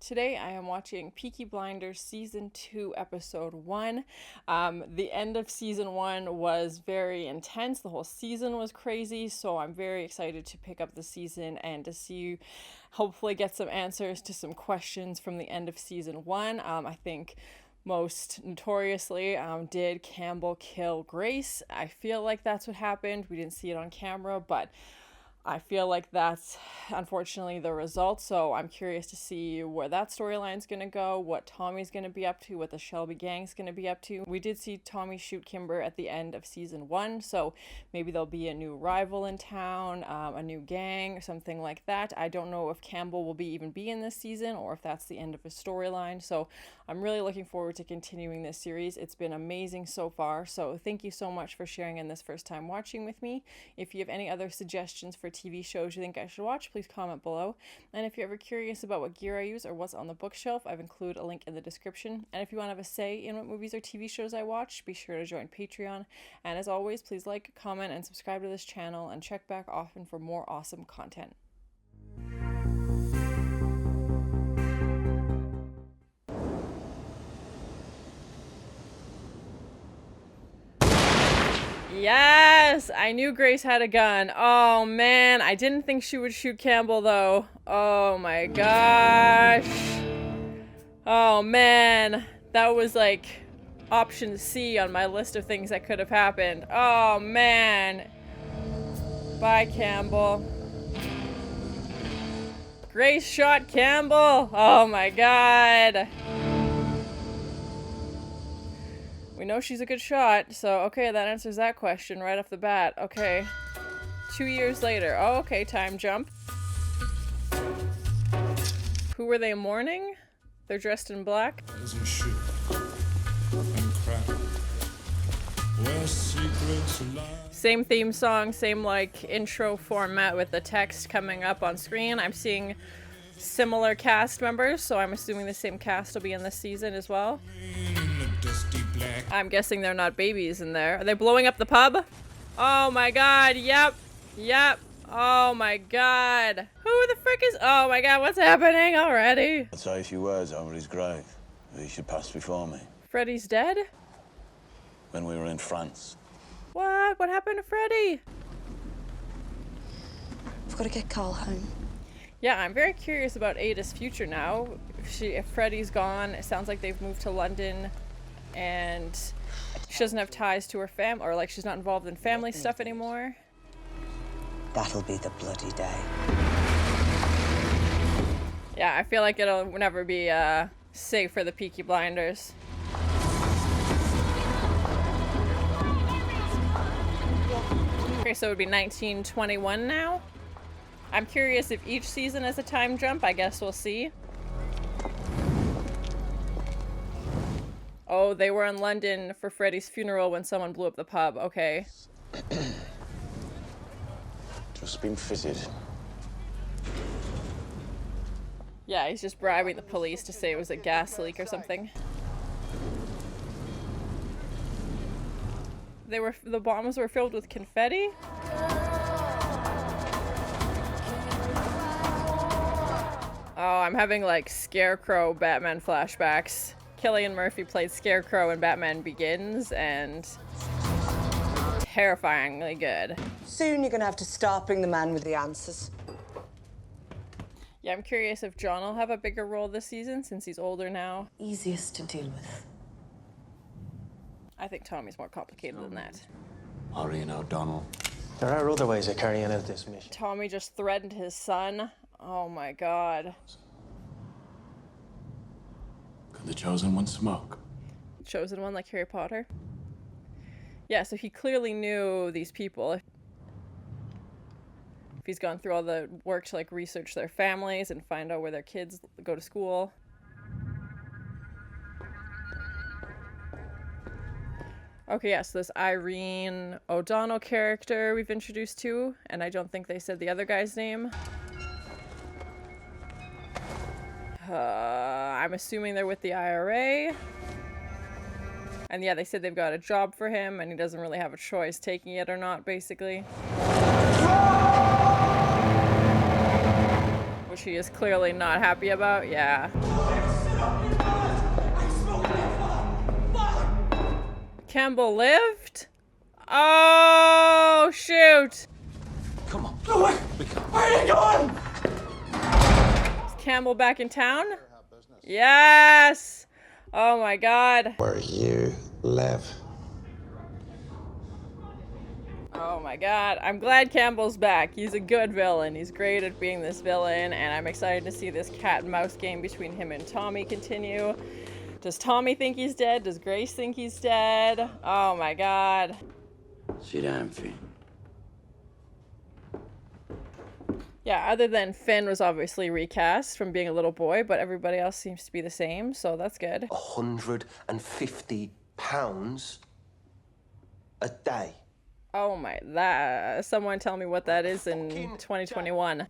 Today I am watching Peaky Blinders Season 2, Episode 1. The end of Season 1 was very intense. The whole season was crazy, so I'm very excited to pick up the season and to see, hopefully get some answers to some questions from the end of Season 1. I think most notoriously, did Campbell kill Grace? I feel like that's what happened. We didn't see it on camera, but I feel like that's unfortunately the result, so I'm curious to see where that storyline's going to go, what Tommy's going to be up to, what the Shelby gang's going to be up to. We did see Tommy shoot Kimber at the end of Season 1, so maybe there'll be a new rival in town, a new gang, or something like that. I don't know if Campbell will even be in this season, or if that's the end of his storyline, so I'm really looking forward to continuing this series. It's been amazing so far, so thank you so much for sharing in this first time watching with me. If you have any other suggestions for TV shows you think I should watch, please comment below. And if you're ever curious about what gear I use or what's on the bookshelf, I've included a link in the description. And if you want to have a say in what movies or TV shows I watch, be sure to join Patreon. And as always, please like, comment, and subscribe to this channel, and check back often for more awesome content. Yes! I knew Grace had a gun. Oh man, I didn't think she would shoot Campbell though. Oh my gosh. Oh man. That was like option C on my list of things that could have happened. Oh man. Bye, Campbell. Grace shot Campbell. Oh my god. We know she's a good shot, so okay, that answers that question right off the bat. Okay. 2 years later. Oh, okay, time jump. Who were they mourning? They're dressed in black. Same theme song, same like intro format with the text coming up on screen. I'm seeing similar cast members, so I'm assuming the same cast will be in this season as well. I'm guessing they're not babies in there. Are they blowing up the pub? Oh my god, yep. Yep. Oh my god. Who the frick is- Oh my god, what's happening already? I'd say a few words over his grave. He should pass before me. Freddy's dead? When we were in France. What? What happened to Freddy? We've got to get Carl home. Yeah, I'm very curious about Ada's future now. If Freddy's gone, it sounds like they've moved to London, and she doesn't have ties to her family, or like she's not involved in family stuff anymore. That'll be the bloody day. Yeah, I feel like it'll never be safe for the Peaky Blinders. Okay, so it would be 1921 now. I'm curious if each season is a time jump. I guess we'll see. Oh, they were in London for Freddy's funeral when someone blew up the pub. Okay. Just been fitted. Yeah, he's just bribing the police to say it was a gas leak or something. The bombs were filled with confetti? Oh, I'm having like Scarecrow Batman flashbacks. Cillian Murphy played Scarecrow in Batman Begins, and terrifyingly good. Soon you're gonna have to start bringing the man with the answers. Yeah, I'm curious if John will have a bigger role this season since he's older now. Easiest to deal with. I think Tommy's more complicated than that. Ari and O'Donnell. There are other ways of carrying out this mission. Tommy just threatened his son. Oh my god. Could the Chosen One smoke? Chosen One like Harry Potter? Yeah, so he clearly knew these people. If he's gone through all the work to like research their families and find out where their kids go to school. Okay, yeah, so this Irene O'Donnell character we've introduced to, and I don't think they said the other guy's name. I'm assuming they're with the IRA. And yeah, they said they've got a job for him, and he doesn't really have a choice taking it or not, basically. Which she is clearly not happy about. Yeah. Campbell lived? Oh, shoot. Come on. Go away. Where are you going? Is Campbell back in town? Yes. Oh my God. Where you live. Oh my God. I'm glad Campbell's back. He's a good villain. He's great at being this villain, and I'm excited to see this cat and mouse game between him and Tommy continue. Does Tommy think he's dead? Does Grace think he's dead? Oh my God. Sit down, Finn. Yeah, other than Finn was obviously recast from being a little boy, but everybody else seems to be the same, so that's good. £150 a day. Oh my, that, someone tell me what that is in 2021.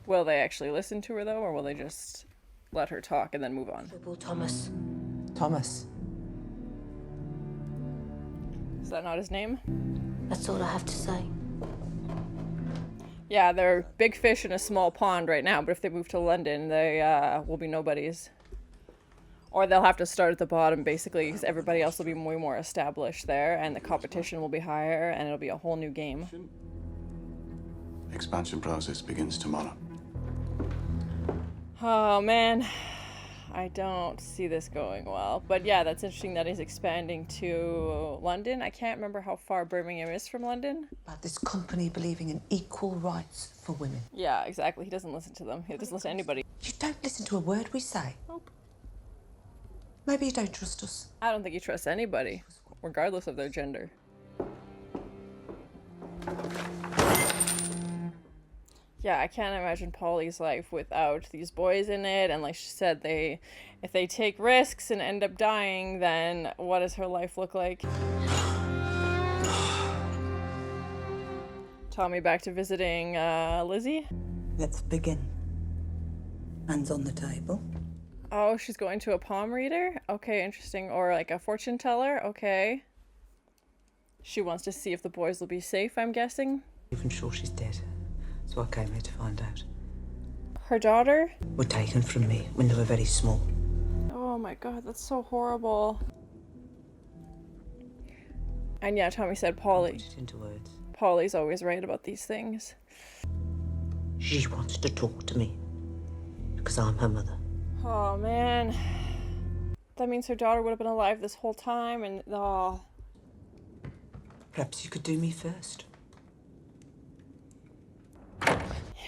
Will they actually listen to her though, or will they just let her talk and then move on? Thomas. Thomas. Is that not his name? That's all I have to say. Yeah, they're big fish in a small pond right now, but if they move to London, they will be nobodies. Or they'll have to start at the bottom, basically, because everybody else will be way more established there, and the competition will be higher, and it'll be a whole new game. Expansion process begins tomorrow. Oh, man. I don't see this going well. But yeah, that's interesting that he's expanding to London. I can't remember how far Birmingham is from London. About this company believing in equal rights for women. Yeah, exactly. He doesn't listen to them. He doesn't listen to anybody. You don't listen to a word we say. Nope. Maybe you don't trust us. I don't think he trusts anybody, regardless of their gender. Yeah, I can't imagine Polly's life without these boys in it, and like she said, if they take risks and end up dying, then what does her life look like? Tommy back to visiting Lizzie. Let's begin. Hands on the table. Oh, she's going to a palm reader? Okay, interesting. Or like a fortune teller? Okay. She wants to see if the boys will be safe, I'm guessing. Even sure she's dead. So I came here to find out. Her daughter? Were taken from me when they were very small. Oh my God, that's so horrible. And yeah, Tommy said Polly. Put it into words. Polly's always right about these things. She wants to talk to me because I'm her mother. Oh man. That means her daughter would have been alive this whole time, and oh. Perhaps you could do me first.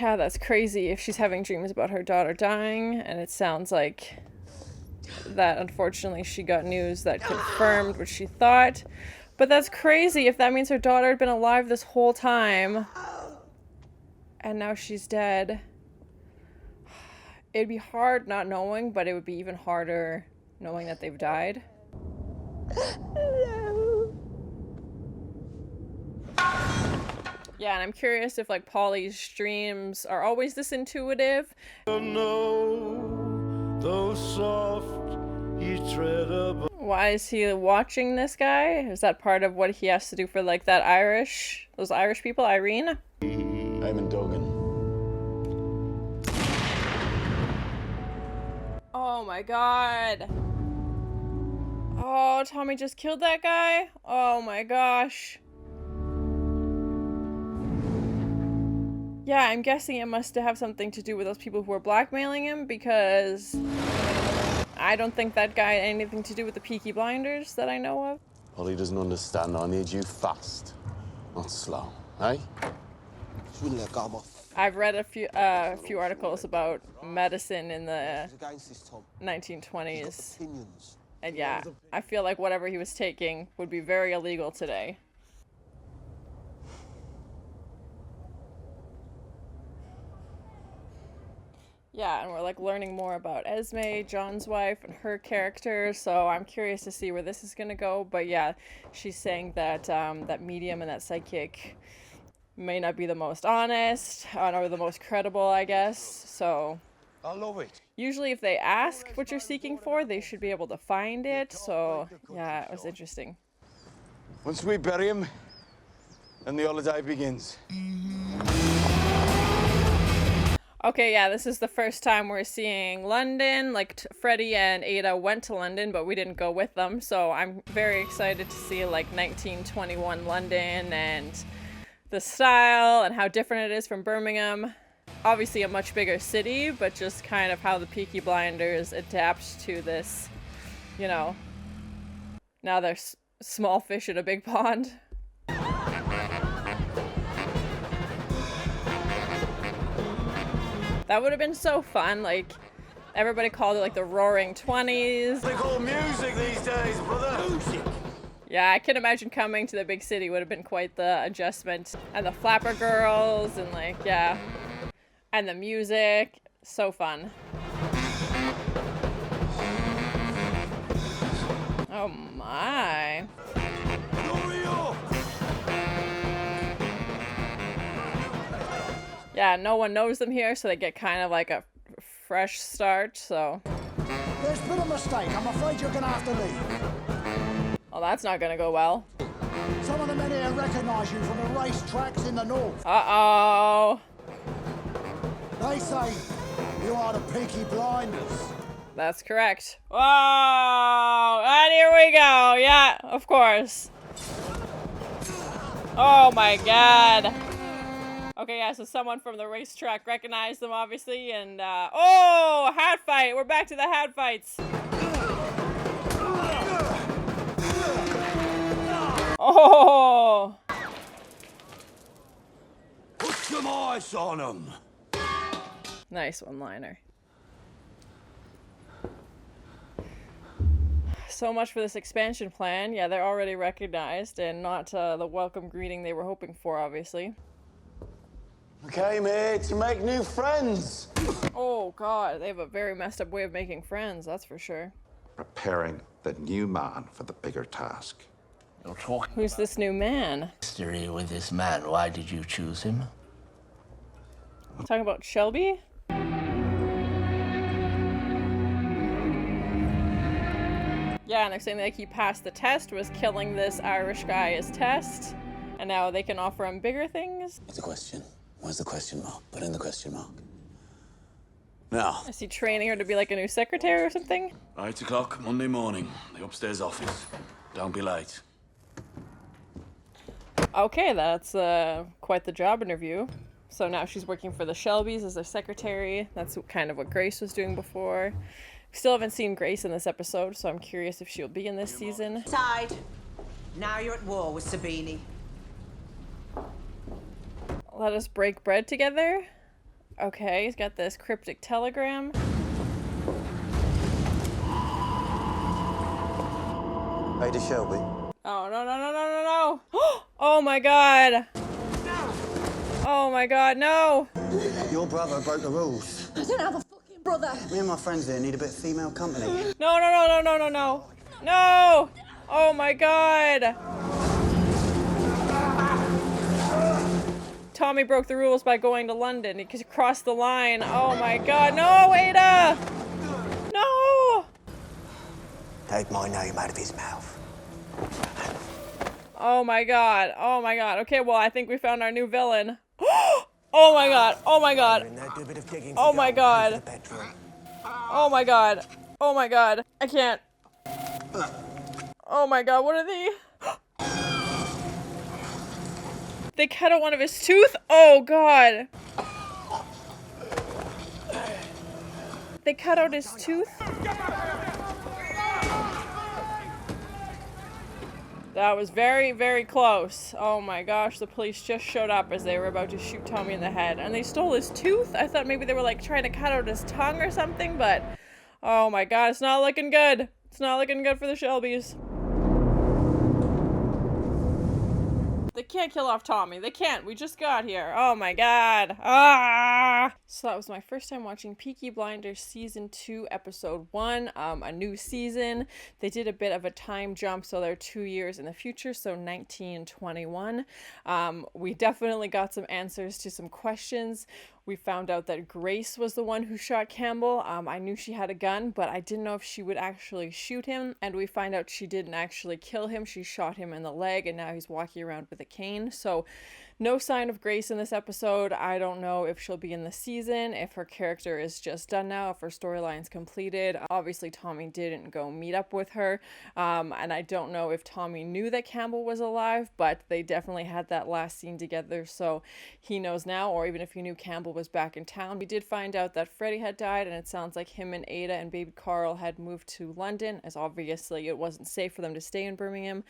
Yeah, that's crazy if she's having dreams about her daughter dying, and it sounds like that unfortunately she got news that confirmed what she thought. But that's crazy if that means her daughter had been alive this whole time and now she's dead. It'd be hard not knowing, but it would be even harder knowing that they've died. Yeah, and I'm curious if like Polly's dreams are always this intuitive. Why is he watching this guy? Is that part of what he has to do for like that those Irish people, Irene? I'm in Dogan. Oh my God. Oh, Tommy just killed that guy? Oh my gosh. Yeah, I'm guessing it must have something to do with those people who were blackmailing him, because I don't think that guy had anything to do with the Peaky Blinders that I know of. Polly doesn't understand. I need you fast, not slow, eh? I've read a few articles about medicine in the 1920s. And yeah, I feel like whatever he was taking would be very illegal today. Yeah, and we're like learning more about Esme, John's wife, and her character, so I'm curious to see where this is gonna go. But yeah, she's saying that that medium and that psychic may not be the most honest or the most credible, I guess. So I love it. usually if they ask what you're seeking for, they should be able to find it. So yeah, it was interesting. Once we bury him, then the holiday begins. Okay, yeah, this is the first time we're seeing London. Like, Freddie and Ada went to London, but we didn't go with them. So I'm very excited to see, like, 1921 London and the style and how different it is from Birmingham. Obviously a much bigger city, but just kind of how the Peaky Blinders adapt to this, you know, now they're small fish in a big pond. That would have been so fun. Like, everybody called it like the Roaring 20s. They call music these days, brother. Music. Yeah, I can imagine coming to the big city would have been quite the adjustment. And the flapper girls and like, yeah. And the music. So fun. Oh my. Yeah, no one knows them here, so they get kind of like a fresh start, so. There's been a mistake. I'm afraid you're gonna have to leave. Well, that's not gonna go well. Some of the men here recognize you from the racetracks in the north. Uh-oh. They say you are the Peaky Blinders. That's correct. Whoa! And here we go. Yeah, of course. Oh my god. Okay, yeah, so someone from the racetrack recognized them, obviously, and, oh, hat fight! We're back to the hat fights! Oh! Put some ice on them. Nice one-liner. So much for this expansion plan. Yeah, they're already recognized, and not the welcome greeting they were hoping for, obviously. We came here to make new friends. Oh god, they have a very messed up way of making friends, that's for sure. Preparing the new man for the bigger task. You're talking Who's this new man? history with this man. Why did you choose him? Talking about Shelby? Yeah, and they're saying that he passed the test, was killing this Irish guy as test, and now they can offer him bigger things. What's the question? Where's the question mark? Put in the question mark. Now. Is he training her to be like a new secretary or something? 8 o'clock, Monday morning. The upstairs office. Don't be late. Okay, that's quite the job interview. So now she's working for the Shelbys as their secretary. That's kind of what Grace was doing before. We still haven't seen Grace in this episode, so I'm curious if she'll be in this season. Side. Now you're at war with Sabini. Let us break bread together. Okay, he's got this cryptic telegram. Hey to Shelby. Oh, no, no, no, no, no, no. Oh my god. Oh my god, no. Your brother broke the rules. I don't have a fucking brother. Me and my friends here need a bit of female company. No, no, no, no, no, no, no. No! Oh my god. Tommy broke the rules by going to London. He crossed the line. Oh my god. No, Ada! No! Take my name out of his mouth. Oh my god. Oh my god. Okay, well, I think we found our new villain. Oh my god. Oh my god. Oh my god. Oh my god. Oh my god. I can't. Oh my god. What are they? They cut out one of his tooth? Oh god. They cut out his tooth? That was very, very close. Oh my gosh, the police just showed up as they were about to shoot Tommy in the head. And they stole his tooth? I thought maybe they were like trying to cut out his tongue or something, but oh my god, it's not looking good. It's not looking good for the Shelbys. They can't kill off Tommy. They can't. We just got here. Oh my god. Ah! So that was my first time watching Peaky Blinders Season 2, Episode 1. A new season. They did a bit of a time jump, so they're 2 years in the future, so 1921. We definitely got some answers to some questions. We found out that Grace was the one who shot Campbell. I knew she had a gun, but I didn't know if she would actually shoot him. And we find out she didn't actually kill him. She shot him in the leg, and now he's walking around with a cane. So No sign of Grace in this episode. I don't know if she'll be in the season, if her character is just done now, if her storyline's completed. Obviously, Tommy didn't go meet up with her, and I don't know if Tommy knew that Campbell was alive, but they definitely had that last scene together, so he knows now, or even if he knew Campbell was back in town. We did find out that Freddie had died, and it sounds like him and Ada and baby Carl had moved to London, as obviously it wasn't safe for them to stay in Birmingham,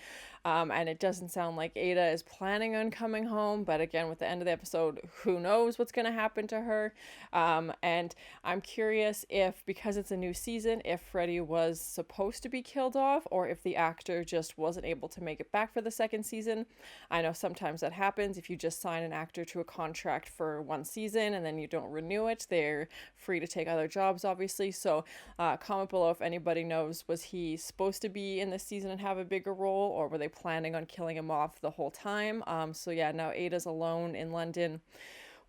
and it doesn't sound like Ada is planning on coming home, but again, with the end of the episode, who knows what's going to happen to her. And I'm curious if, because it's a new season, if Freddie was supposed to be killed off, or if the actor just wasn't able to make it back for the second season. I know sometimes that happens. If you just sign an actor to a contract for one season and then you don't renew it, they're free to take other jobs, obviously. So comment below if anybody knows, was he supposed to be in this season and have a bigger role, or were they planning on killing him off the whole time? So yeah, now Ada's alone in London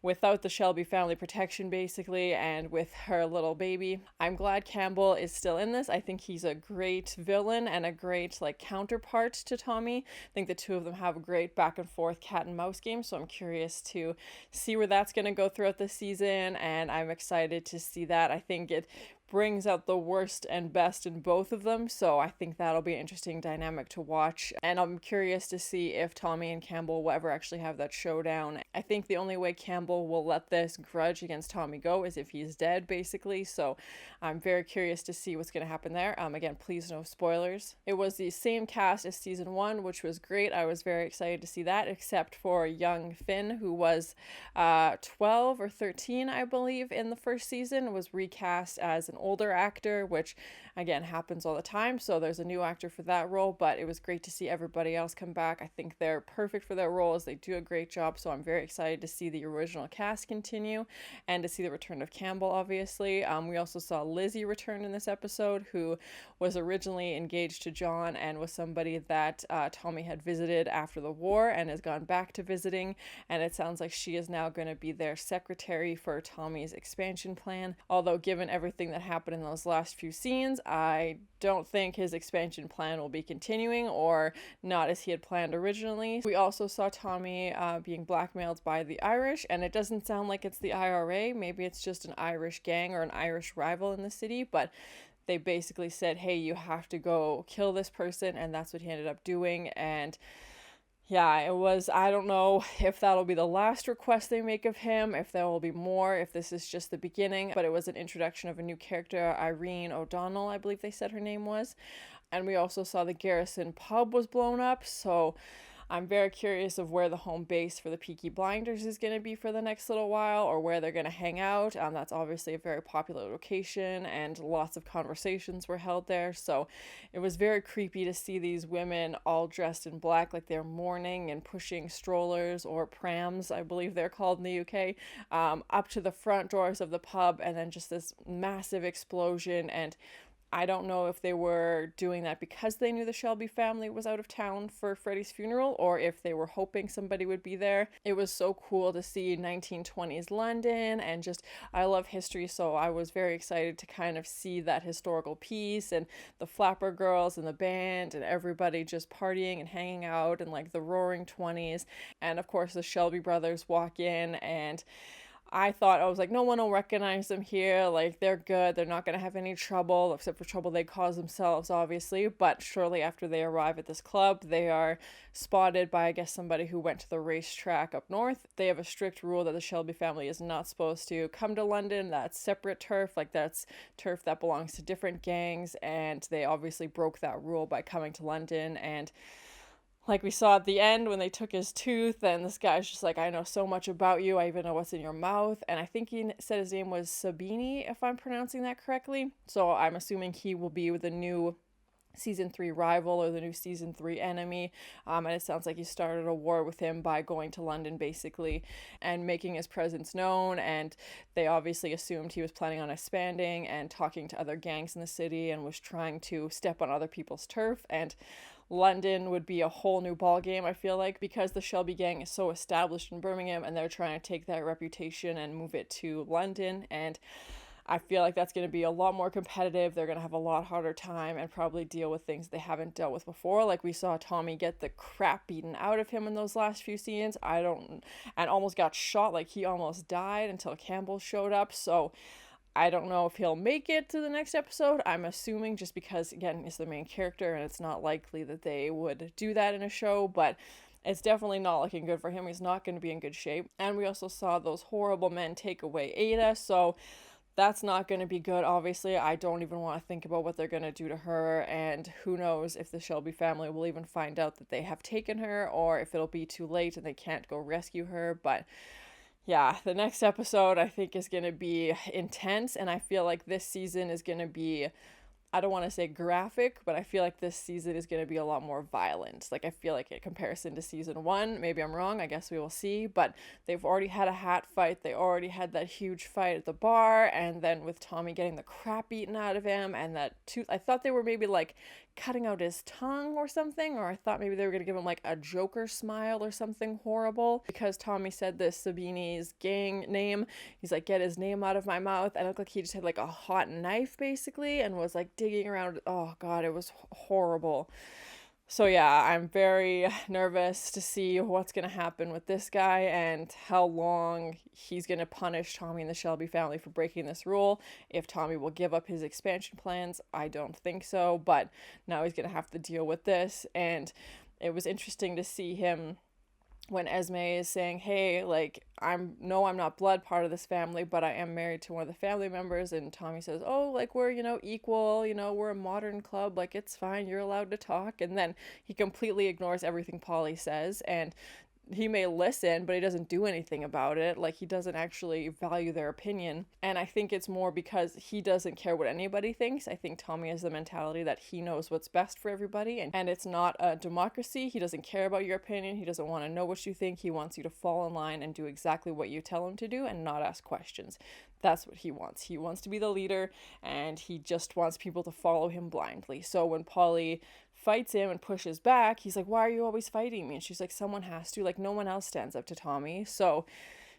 without the Shelby family protection, basically, and with her little baby. I'm glad Campbell is still in this. I think he's a great villain and a great counterpart to Tommy. I think the two of them have a great back and forth cat and mouse game, so I'm curious to see where that's going to go throughout the season, and I'm excited to see that. I think it brings out the worst and best in both of them, so I think that'll be an interesting dynamic to watch, and I'm curious to see if Tommy and Campbell will ever actually have that showdown. I think the only way Campbell will let this grudge against Tommy go is if he's dead, basically, so I'm very curious to see what's going to happen there. Again, please no spoilers. It was the same cast as season 1, which was great. I was very excited to see that, except for young Finn, who was 12 or 13, I believe, in the first season, was recast as an older actor, which again happens all the time, so there's a new actor for that role, but it was great to see everybody else come back. I think they're perfect for their roles. They do a great job, so I'm very excited to see the original cast continue and to see the return of Campbell, obviously. We also saw Lizzie return in this episode, who was originally engaged to John and was somebody that Tommy had visited after the war and has gone back to visiting, and it sounds like she is now going to be their secretary for Tommy's expansion plan, although given everything that happened in those last few scenes, I don't think his expansion plan will be continuing, or not as he had planned originally. We also saw Tommy being blackmailed by the Irish, and it doesn't sound like it's the IRA. Maybe it's just an Irish gang or an Irish rival in the city, but they basically said, hey, you have to go kill this person, and that's what he ended up doing. And yeah, it was, I don't know if that'll be the last request they make of him, if there will be more, if this is just the beginning, but it was an introduction of a new character, Irene O'Donnell, I believe they said her name was. And we also saw the Garrison pub was blown up, so I'm very curious of where the home base for the Peaky Blinders is going to be for the next little while, or where they're going to hang out. That's obviously a very popular location, and lots of conversations were held there, so it was very creepy to see these women all dressed in black, like they're mourning and pushing strollers or prams, I believe they're called in the UK, up to the front doors of the pub, and then just this massive explosion. And I don't know if they were doing that because they knew the Shelby family was out of town for Freddie's funeral, or if they were hoping somebody would be there. It was so cool to see 1920s London, and just, I love history, so I was very excited to kind of see that historical piece, and the Flapper Girls and the band and everybody just partying and hanging out, and the roaring 20s. And of course the Shelby brothers walk in, and I was like, no one will recognize them here, they're good, they're not going to have any trouble, except for trouble they cause themselves, obviously. But shortly after they arrive at this club, they are spotted by, I guess, somebody who went to the racetrack up north. They have a strict rule that the Shelby family is not supposed to come to London. That's separate turf, that's turf that belongs to different gangs, and they obviously broke that rule by coming to London. And like we saw at the end when they took his tooth, and this guy's just like, I know so much about you, I even know what's in your mouth. And I think he said his name was Sabini, if I'm pronouncing that correctly. So I'm assuming he will be with the new season 3 rival, or the new season 3 enemy, and it sounds like he started a war with him by going to London, basically, and making his presence known. And they obviously assumed he was planning on expanding and talking to other gangs in the city, and was trying to step on other people's turf. And London would be a whole new ball game, I feel like, because the Shelby gang is so established in Birmingham, and they're trying to take that reputation and move it to London. And I feel like that's going to be a lot more competitive. They're going to have a lot harder time and probably deal with things they haven't dealt with before. Like we saw Tommy get the crap beaten out of him in those last few scenes. And almost got shot, like he almost died until Campbell showed up. So I don't know if he'll make it to the next episode. I'm assuming, just because, again, he's the main character and it's not likely that they would do that in a show, but it's definitely not looking good for him. He's not going to be in good shape. And we also saw those horrible men take away Ada, so that's not going to be good, obviously. I don't even want to think about what they're going to do to her, and who knows if the Shelby family will even find out that they have taken her, or if it'll be too late and they can't go rescue her. But yeah, the next episode I think is going to be intense, and I feel like this season is going to be, I don't want to say graphic, but I feel like this season is going to be a lot more violent. Like, I feel like in comparison to season 1, maybe I'm wrong, I guess we will see, but they've already had a hat fight, they already had that huge fight at the bar, and then with Tommy getting the crap beaten out of him, and that tooth, I thought they were maybe like cutting out his tongue or something, or I thought maybe they were going to give him like a Joker smile or something horrible, because Tommy said this Sabini's gang name. He's like, get his name out of my mouth, and it looked like he just had like a hot knife basically and was like digging around. Oh god, it was horrible. So yeah, I'm very nervous to see what's going to happen with this guy and how long he's going to punish Tommy and the Shelby family for breaking this rule. If Tommy will give up his expansion plans, I don't think so, but now he's going to have to deal with this. And it was interesting to see him when Esme is saying, hey, like, I'm not blood part of this family, but I am married to one of the family members, and Tommy says, oh, like, we're, equal, we're a modern club, like, it's fine, you're allowed to talk, and then he completely ignores everything Polly says, and he may listen, but he doesn't do anything about it. Like, he doesn't actually value their opinion. And I think it's more because he doesn't care what anybody thinks. I think Tommy has the mentality that he knows what's best for everybody, and it's not a democracy. He doesn't care about your opinion. He doesn't want to know what you think. He wants you to fall in line and do exactly what you tell him to do and not ask questions. That's what he wants. He wants to be the leader, and he just wants people to follow him blindly. So when Polly fights him and pushes back, he's like, why are you always fighting me? And she's like, someone has to. Like, no one else stands up to Tommy. So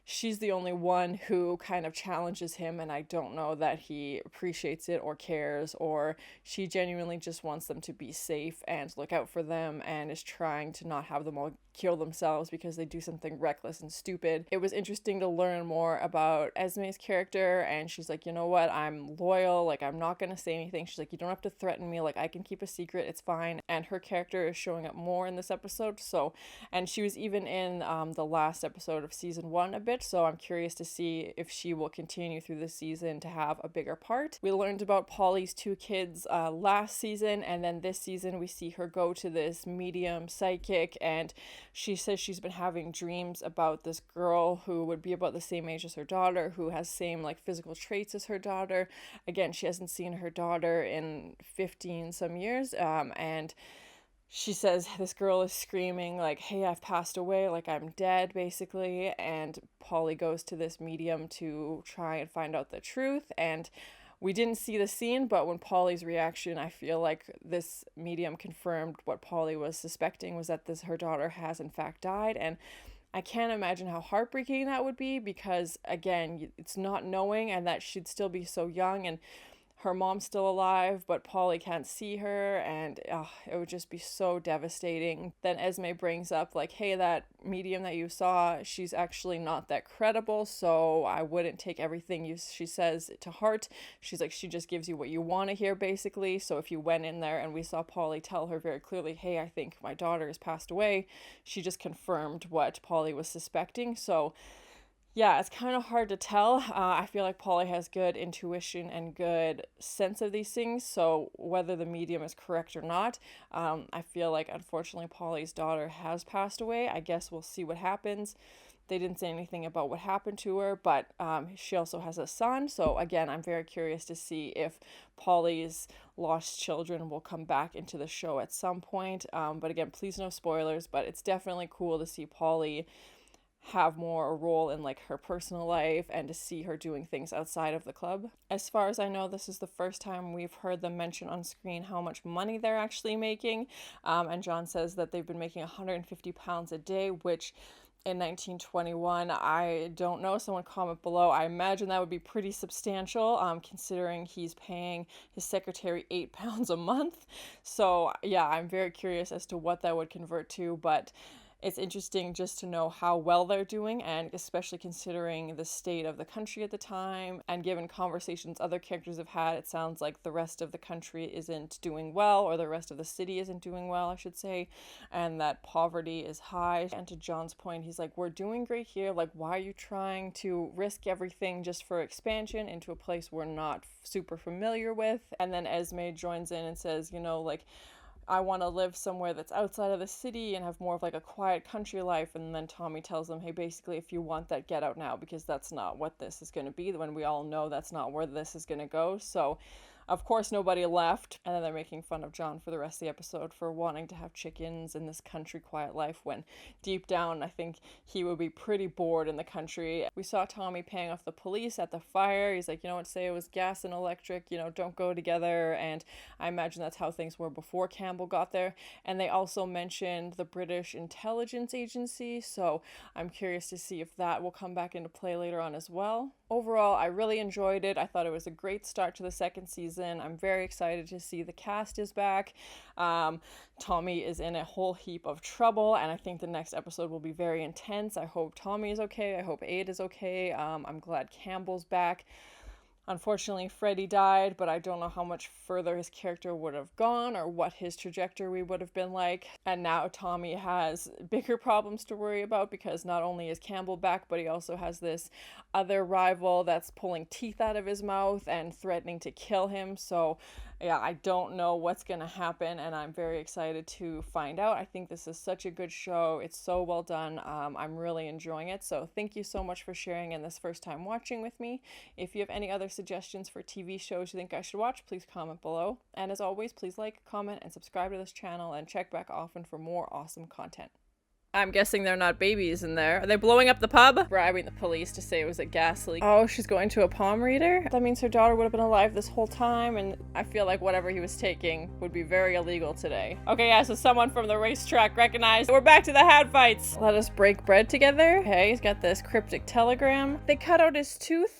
she's the only one who kind of challenges him, and I don't know that he appreciates it or cares, or she genuinely just wants them to be safe and look out for them and is trying to not have them all kill themselves because they do something reckless and stupid. It was interesting to learn more about Esme's character, and she's like, you know what, I'm loyal, like, I'm not gonna say anything. She's like, you don't have to threaten me, like, I can keep a secret, it's fine. And her character is showing up more in this episode. So, and she was even in the last episode of season 1 a bit, so I'm curious to see if she will continue through the season to have a bigger part. We learned about Polly's 2 kids last season, and then this season we see her go to this medium psychic, and she says she's been having dreams about this girl who would be about the same age as her daughter, who has same like physical traits as her daughter. Again, she hasn't seen her daughter in 15 some years, and she says this girl is screaming like, hey, I've passed away, like I'm dead basically. And Polly goes to this medium to try and find out the truth, and we didn't see the scene, but when Polly's reaction, I feel like this medium confirmed what Polly was suspecting, was that her daughter has in fact died. And I can't imagine how heartbreaking that would be, because again, it's not knowing, and that she'd still be so young, and her mom's still alive, but Polly can't see her, and it would just be so devastating. Then Esme brings up like, hey, that medium that you saw, she's actually not that credible, so I wouldn't take everything she says to heart. She's like, she just gives you what you want to hear basically. So if you went in there and we saw Polly tell her very clearly, hey, I think my daughter has passed away, she just confirmed what Polly was suspecting. So yeah, it's kind of hard to tell. I feel like Polly has good intuition and good sense of these things, so whether the medium is correct or not, I feel like unfortunately Polly's daughter has passed away. I guess we'll see what happens. They didn't say anything about what happened to her, but she also has a son, so again, I'm very curious to see if Polly's lost children will come back into the show at some point. But again, please no spoilers, but it's definitely cool to see Polly have more a role in like her personal life and to see her doing things outside of the club. As far as I know, this is the first time we've heard them mention on screen how much money they're actually making, and John says that they've been making £150 a day, which in 1921. I don't know, someone comment below. I imagine that would be pretty substantial, considering he's paying his secretary £8 a month. So yeah, I'm very curious as to what that would convert to, but it's interesting just to know how well they're doing, and especially considering the state of the country at the time, and given conversations other characters have had, it sounds like the rest of the country isn't doing well, or the rest of the city isn't doing well, I should say, and that poverty is high. And to John's point, he's like, we're doing great here, like why are you trying to risk everything just for expansion into a place we're not super familiar with? And then Esme joins in and says, you know, like, I want to live somewhere that's outside of the city and have more of like a quiet country life. And then Tommy tells them, hey, basically, if you want that, get out now, because that's not what this is going to be, when we all know that's not where this is going to go. So of course nobody left, and then they're making fun of John for the rest of the episode for wanting to have chickens in this country quiet life, when deep down I think he would be pretty bored in the country. We saw Tommy paying off the police at the fire. He's like, you know what, say it was gas and electric, you know, don't go together. And I imagine that's how things were before Campbell got there. And they also mentioned the British Intelligence Agency, so I'm curious to see if that will come back into play later on as well. Overall, I really enjoyed it. I thought it was a great start to the second season. I'm very excited to see the cast is back. Tommy is in a whole heap of trouble, and I think the next episode will be very intense. I hope Tommy is okay. I hope Aid is okay. I'm glad Campbell's back. Unfortunately, Freddie died, but I don't know how much further his character would have gone or what his trajectory would have been like. And now Tommy has bigger problems to worry about, because not only is Campbell back, but he also has this other rival that's pulling teeth out of his mouth and threatening to kill him. So yeah, I don't know what's going to happen, and I'm very excited to find out. I think this is such a good show. It's so well done. I'm really enjoying it. So thank you so much for sharing in this first time watching with me. If you have any other suggestions for TV shows you think I should watch, please comment below. And as always, please like, comment, and subscribe to this channel, and check back often for more awesome content. I'm guessing they're not babies in there. Are they blowing up the pub? Bribing the police to say it was a gas leak. Oh, she's going to a palm reader? That means her daughter would have been alive this whole time, and I feel like whatever he was taking would be very illegal today. Okay, yeah, so someone from the racetrack recognized. We're back to the hat fights. Let us break bread together. Okay, he's got this cryptic telegram. They cut out his tooth.